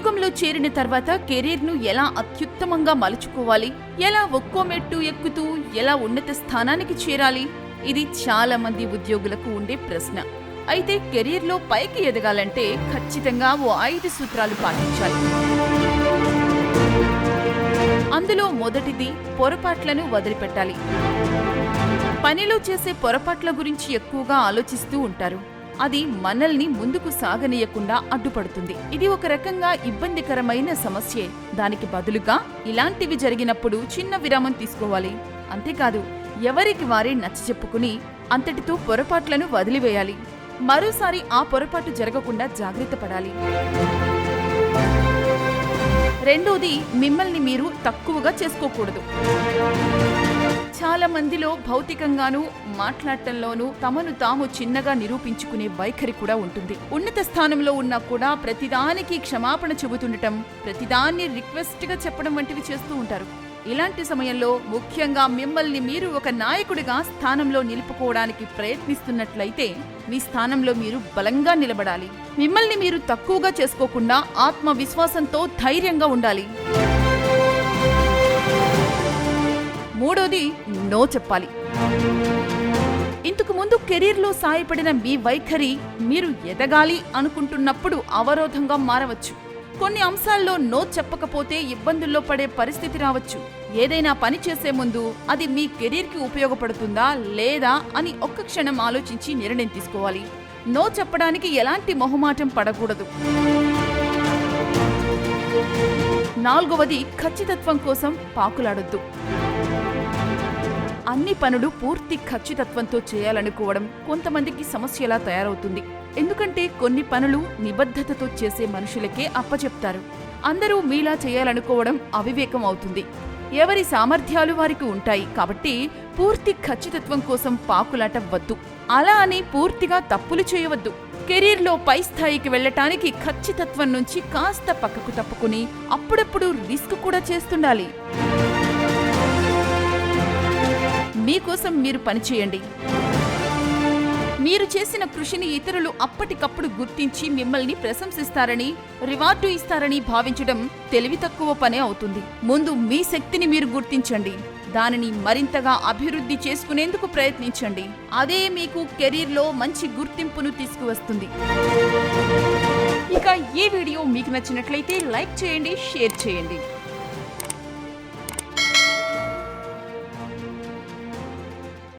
ఉద్యోగంలో చేరిన తర్వాత కెరీర్ను ఎలా అత్యుత్తమంగా మలుచుకోవాలి, ఎలా ఒక్కో మెట్టు ఎక్కుతూ ఎలా ఉన్నత స్థానానికి చేరాలి, ఇది చాలా మంది ఉద్యోగులకు ఉండే ప్రశ్న. అయితే కెరీర్లో పైకి ఎదగాలంటే ఖచ్చితంగా ఓ 5 సూత్రాలు పాటించాలి. అందులో మొదటిది పొరపాట్లను వదిలిపెట్టాలి. పనిలో చేసే పొరపాట్ల గురించి ఎక్కువగా ఆలోచిస్తూ ఉంటారు. అది మనల్ని ముందుకు సాగనీయకుండా అడ్డుపడుతుంది. ఇది ఒక రకంగా ఇబ్బందికరమైన సమస్యే. దానికి బదులుగా ఇలాంటివి జరిగినప్పుడు చిన్న విరామం తీసుకోవాలి. అంతేకాదు, ఎవరికి వారే నచ్చచెప్పుకుని అంతటితో పొరపాట్లను వదిలివేయాలి. మరోసారి ఆ పొరపాటు జరగకుండా జాగ్రత్త పడాలి. రెండోది, మిమ్మల్ని మీరు తక్కువగా చేసుకోకూడదు. చాలా మందిలో భౌతికంగానూ మాట్లాడటంలోనూ తమను తాము చిన్నగా నిరూపించుకునే వైఖరి కూడా ఉంటుంది. ఉన్నత స్థానంలో ఉన్నా కూడా ప్రతిదానికి క్షమాపణ చెబుతుండటం, ప్రతిదాన్ని రిక్వెస్ట్గా చెప్పడం వంటివి చేస్తూ ఉంటారు. ఇలాంటి సమయంలో ముఖ్యంగా మిమ్మల్ని మీరు ఒక నాయకుడిగా స్థానంలో నిలుపుకోవడానికి ప్రయత్నిస్తున్నట్లయితే మీ స్థానంలో మీరు బలంగా నిలబడాలి. మిమ్మల్ని మీరు తక్కువగా చేసుకోకుండా ఆత్మవిశ్వాసంతో ధైర్యంగా ఉండాలి. మూడోది, నో చెప్పాలి. ఇంతకు ముందు కెరీర్లో సాయపడిన మీ వైఖరి మీరు ఎదగాలి అనుకుంటున్నప్పుడు అవరోధంగా మారవచ్చు. కొన్ని అంశాల్లో నో చెప్పకపోతే ఇబ్బందుల్లో పడే పరిస్థితి రావచ్చు. ఏదైనా పని చేసే ముందు అది మీ కెరీర్కి ఉపయోగపడుతుందా లేదా అని ఒక్క క్షణం ఆలోచించి నిర్ణయం తీసుకోవాలి. నో చెప్పడానికి ఎలాంటి మొహమాటం పడకూడదు. నాలుగవది, ఖచ్చితత్వం కోసం పాకులాడొద్దు. అన్ని పనులు పూర్తి ఖచ్చితత్వంతో చేయాలనుకోవడం కొంతమందికి సమస్యలా తయారవుతుంది. ఎందుకంటే కొన్ని పనులు నిబద్ధతతో చేసే మనుషులకే అప్పచెప్తారు. అందరూ మీలా చేయాలనుకోవడం అవివేకం అవుతుంది. ఎవరి సామర్థ్యాలు వారికి ఉంటాయి కాబట్టి పూర్తి ఖచ్చితత్వం కోసం పాకులాట వద్దు. అలా అని పూర్తిగా తప్పులు చేయవద్దు. కెరీర్లో పై స్థాయికి వెళ్లటానికి ఖచ్చితత్వం నుంచి కాస్త పక్కకు తప్పుకుని అప్పుడప్పుడు రిస్క్ కూడా చేస్తుండాలి. మీకోసం మీరు పనిచేయండి. మీరు చేసిన కృషిని ఇతరులు అప్పటికప్పుడు గుర్తించి మిమ్మల్ని ప్రశంసిస్తారని, రివార్డు ఇస్తారని భావించడం తెలివి తక్కువ పనే అవుతుంది. ముందు మీ శక్తిని మీరు గుర్తించండి. దానిని మరింతగా అభివృద్ధి చేసుకునేందుకు ప్రయత్నించండి. అదే మీకు కెరీర్లో మంచి గుర్తింపును తీసుకువస్తుంది. ఇక ఈ వీడియో మీకు నచ్చినట్లయితే లైక్ చేయండి, షేర్ చేయండి.